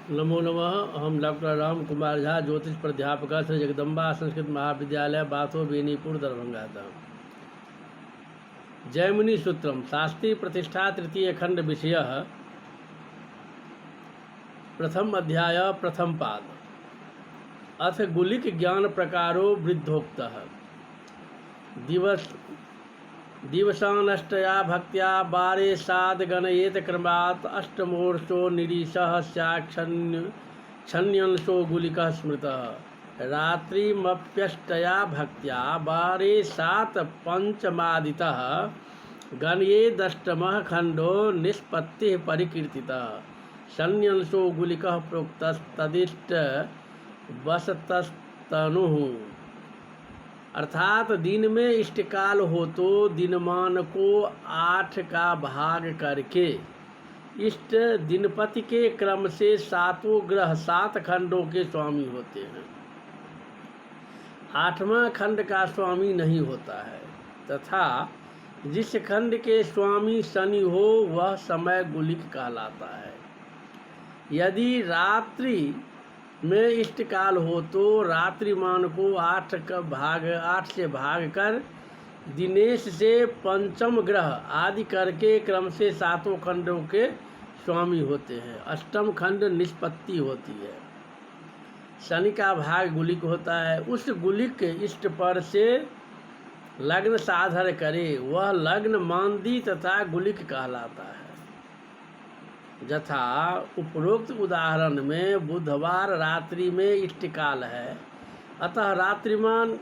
नमो नमः। अहम डॉक्टर राम कुमार झा, ज्योतिष प्राध्यापक, श्री जगदम्बा संस्कृत महाविद्यालय, बाथो बेनीपुर, दरभंगा। जैमिनी सूत्रम शास्त्री प्रतिष्ठा तृतीय खंड विषय प्रथम अध्याय प्रथम पाद। अथ गुलिक ज्ञान प्रकारो वृद्धोक्त दिवस दिवसानष्टया भक्त्या बारे साद गणयेत क्रमात् अष्टमोर्षो निरीशः क्षण्यंशो गुलिकः स्मृतः रात्रिमप्यष्टया भक्त्या बारे सात पंचमादितः गणयेदष्टमः खंडो निष्पत्तिः परिकीर्तितः क्षण्यंशो गुलिकः प्रोक्तस्तदिष्ट वसतस्तनुः। अर्थात दिन में इष्टकाल हो तो दिनमान को 8 का भाग करके इष्ट दिनपति के क्रम से सातों ग्रह 7 खंडों के स्वामी होते हैं। 8वां खंड का स्वामी नहीं होता है तथा जिस खंड के स्वामी शनि हो वह समय गुलिक कहलाता है। यदि रात्रि में इष्टकाल हो तो रात्रिमान को 8 से भाग कर दिनेश से पंचम ग्रह आदि करके क्रम से 7 खंडों के स्वामी होते हैं। अष्टम खंड निष्पत्ति होती है। शनि का भाग गुलिक होता है। उस गुलिक इष्ट पर से लग्न साधन करे वह लग्न मांदी तथा गुलिक कहलाता है। यथा उपरोक्त उदाहरण में बुधवार रात्रि में इष्टकाल है, अतः रात्रिमान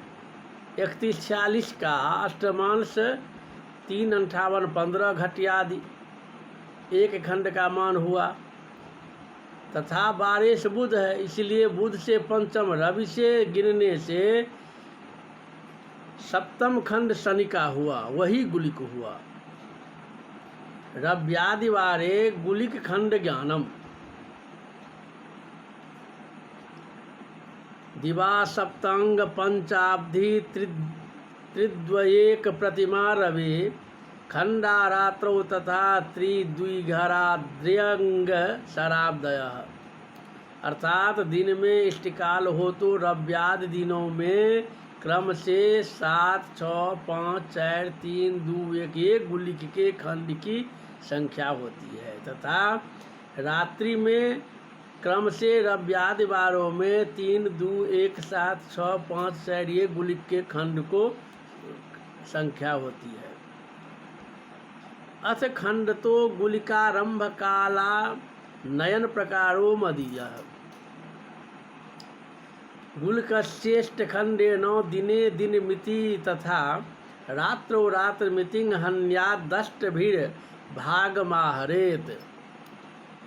31:46 का अष्टमांश 3:58-15 घटियादि 1 खंड का मान हुआ। तथा 12 बुध है, इसलिए बुध से पंचम रवि से गिनने से सप्तम खंड शनि का हुआ, वही गुलिक हुआ। रव्यादिवारे गुलिक खंड ज्ञानम दिवा सप्तांग पंचाब्धि त्रिद्वयेक प्रतिमा रवि खंडा रात्रौ तथा त्रिद्विघराद्र्यंग शराब्दयः। अर्थात दिन में इष्टकाल हो तो रव्यादि दिनों में क्रम से 7, 6, 5, 4, 3, 2, 1 गुलिक के खंड की संख्या होती है तथा रात्रि में क्रम से रव्यादि वारों में 3, 2, 1, 7, 6, 5, 4 ये गुलिक के खंड को संख्या होती है। अथ खंड तो गुलिकारंभ काला नयन प्रकारो मदीयः गुलिकस्येष्ट खंडेन दिने दिन मिति तथा रात्रौ रात्र मितिं हन्यादष्टभिर भागमाहरेत।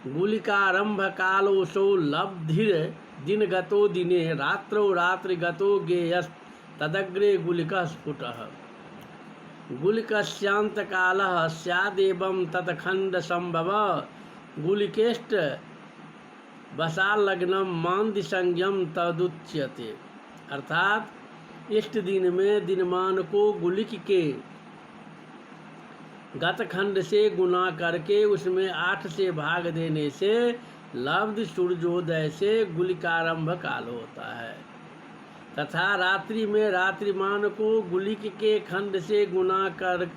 गुलिकारंभ कालोऽसौ लब्धिर दिनगतो दिने रात्रौ रात्रिगतो गेयस्तदग्रे गुलिकः स्फुटः। गुलिकस्यान्तकालः स्यादेवं तत्खंड संभव गुलिकेष्ट वसालग्नम मांदि संज्ञम तदुच्यते। अर्थात इष्ट दिन में दिनमान को गुलिक के गत खंड से गुना करके उसमें 8 से भाग देने से लब्ध सूर्योदय से गुलिकारंभ काल होता है तथा रात्रि में रात्रिमान को गुलिक के खंड से गुना कर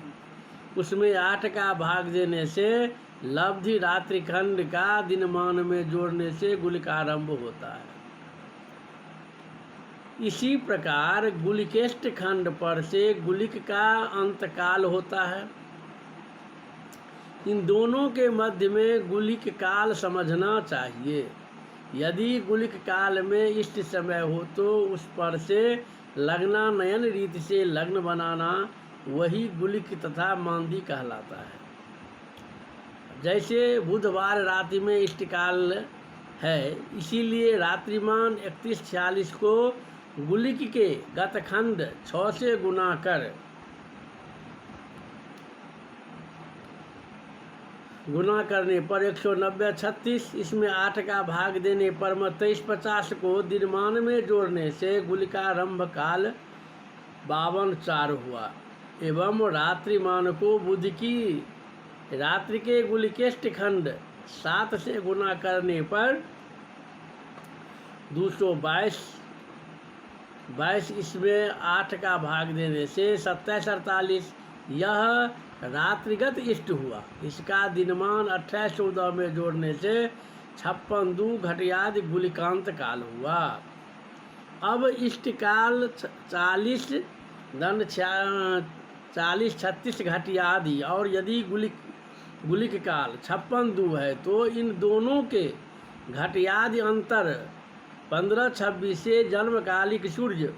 उसमें 8 का भाग देने से लब्धि रात्रि खंड का दिनमान में जोड़ने से गुलिकारंभ होता है। इसी प्रकार गुलिकेष्ट खंड पर से गुलिक का अंतकाल होता है। इन दोनों के मध्य में गुलिक काल समझना चाहिए। यदि गुलिक काल में इष्ट समय हो तो उस पर से लग्नानयन रीति से लग्न बनाना वही गुलिक तथा मांदी कहलाता है। जैसे बुधवार रात्रि में इष्टकाल है, इसीलिए रात्रिमान 31:46 को गुलिक के गतखंड 6 से गुना कर गुना करने पर 190-36, इसमें 8 का भाग देने पर 23-50 को दिनमान में जोड़ने से गुलिकारंभ काल 52-4 हुआ एवं रात्रिमान को बुध की रात्रि के गुलिकेष्ट खंड 7 से गुना करने पर 222 इसमें 8 का भाग देने से 27-48 यह रात्रिगत इष्ट हुआ। इसका दिनमान 28-14 में जोड़ने से 56 घटियादि गुलिकांत काल हुआ। अब इष्ट काल 40 दंड 40-36 घटियादि और यदि गुलिक काल 56 है तो इन दोनों के घटियादि अंतर 15-26 से जन्मकालिक सूर्य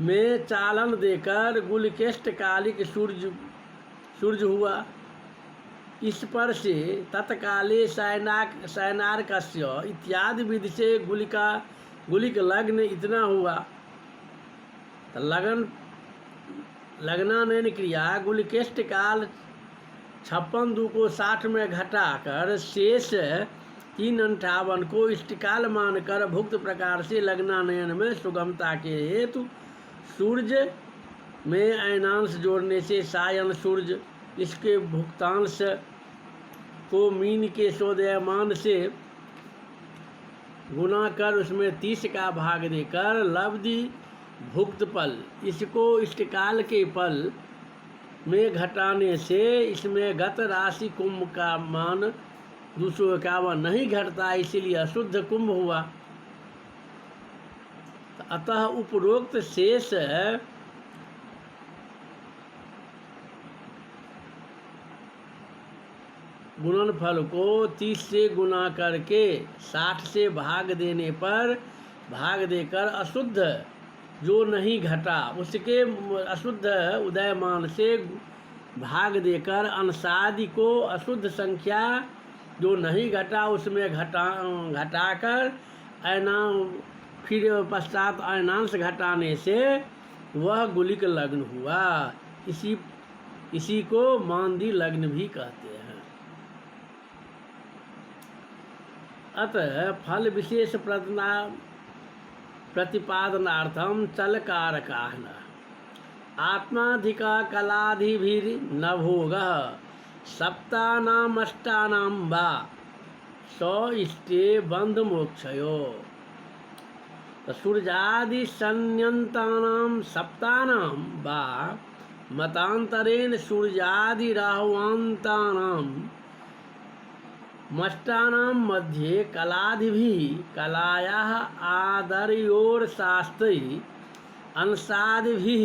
में चालन देकर गुलिकेष्ट कालिक सूर्य हुआ। इस पर से तत्काले शयनार्कस्य इत्यादि विधि से गुलिक लग्न इतना हुआ। तो लग्नानयन क्रिया गुलिकेष्ट काल 56 को 60 में घटाकर शेष 358 को इष्टकाल मानकर भुक्त प्रकार से लग्नानयन में सुगमता के हेतु सूर्य में अयनांश जोड़ने से सायन सूर्य इसके भुक्तांश को मीन के सोदयमान से गुना कर उसमें 30 का भाग देकर लब्धि भुक्त पल इसको इष्टकाल के पल में घटाने से इसमें गत राशि कुंभ का मान 251 नहीं घटता, इसीलिए अशुद्ध कुंभ हुआ। अतः उपरोक्त शेष गुणनफल को 30 से गुना करके 60 से भाग देने पर भाग देकर अशुद्ध जो नहीं घटा उसके अशुद्ध उदयमान से भाग देकर अंशादि को अशुद्ध संख्या जो नहीं घटा उसमें घटाकर फिर पश्चात अयनांश घटाने से वह गुलिक लग्न हुआ। इसी को मांदी लग्न भी कहते हैं। अतः फल विशेष प्रतिपादनार्थम चलकारकाः आत्माधिका कलाधिभिर्न भोगः सप्तानामष्टानां वा स इष्टे बंध मोक्षयो। सूर्यादि संयंतानां सप्तानां वा मतांतरेण सूर्यादि राहुवांतानां मष्टानां मध्ये कलादिभिः कलायाः आदर्योर्शास्त्रै अंशादिभिः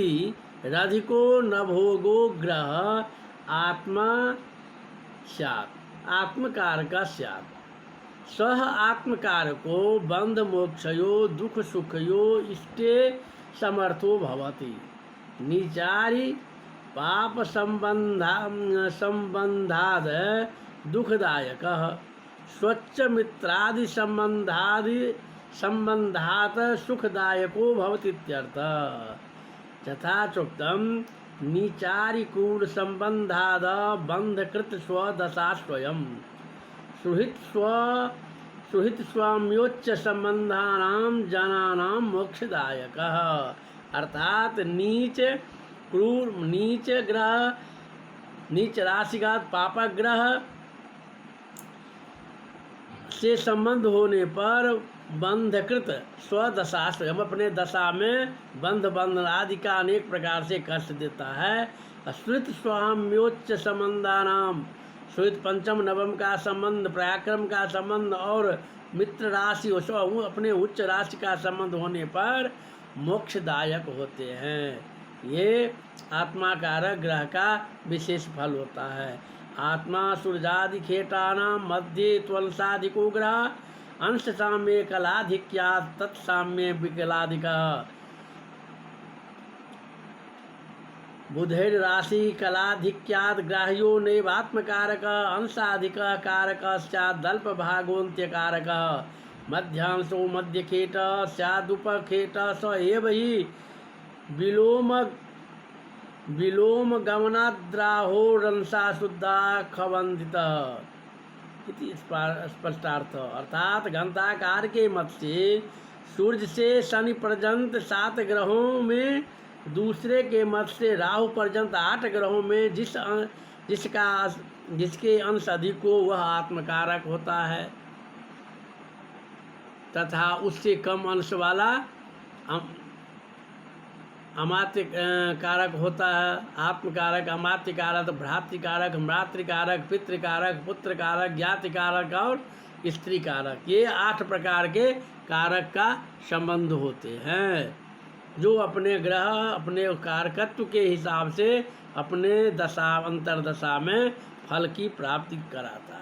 रधिको न भोगो ग्रह आत्मा स्यात् आत्मकारक स्यात्। सह आत्मकारको बंध मोक्षयो दुख सुखयो इष्टे समर्थो भवति। नीचारि पाप संबंधाद दुखदायकः स्वच्छ मित्रादि संबंधात सुखदायको भवति इत्यर्थः। यथा चोक्तम् नीचारिकूल संबंधाद बंधकृत स्वदशा स्वयं सुहित स्वाम्योच्च संबंधानां जनानां मोक्षदायकः। अर्थात नीच क्रूर नीच ग्रह नीच राशिगत पापग्रह से संबंध होने पर बंधकृत स्वदशा स्वयं अपने दशा में बंधन आदि का अनेक प्रकार से कष्ट देता है। श्रुत स्वाम्योच्च संबंधानाम श्रुत पंचम नवम का संबंध पराक्रम का संबंध और मित्र राशि अपने उच्च राशि का संबंध होने पर मोक्षदायक होते हैं। ये आत्माकारक ग्रह का विशेष फल होता है। आत्मा सूर्यादि खेटानां मध्ये त्वंसादिको ग्रह अंश साम्य कलाधिक्यात् तत्साम्य विकलाधिकः। बुधैर राशि कलाधिक्यात् ग्राह्यो नैवात्मकारक अंशाधिक कारक स्यात् दल्प भागोन्त्यकारक। मध्यांशो मध्यखेट स्यादुपखेट स एव हि विलोम गमनाद्राहोरंसा शुद्धा खवंदितः इति स्पष्टार्थ। अर्थात घंटाकार के मत से सूर्य से शनि पर्यंत 7 ग्रहों में, दूसरे के मत से राहु पर्यंत 8 ग्रहों में जिसके अंश अधिक हो वह आत्मकारक होता है। तथा उससे कम अंश वाला अमात्य कारक होता है। आत्मकारक, अमात्य कारक, भ्रातृकारक, मातृकारक, पितृकारक, पुत्रकारक, ज्ञातिकारक और स्त्री कारक, ये 8 प्रकार के कारक का संबंध होते हैं, जो अपने ग्रह अपने कारकत्व के हिसाब से अपने दशा अंतरदशा में फल की प्राप्ति कराता है।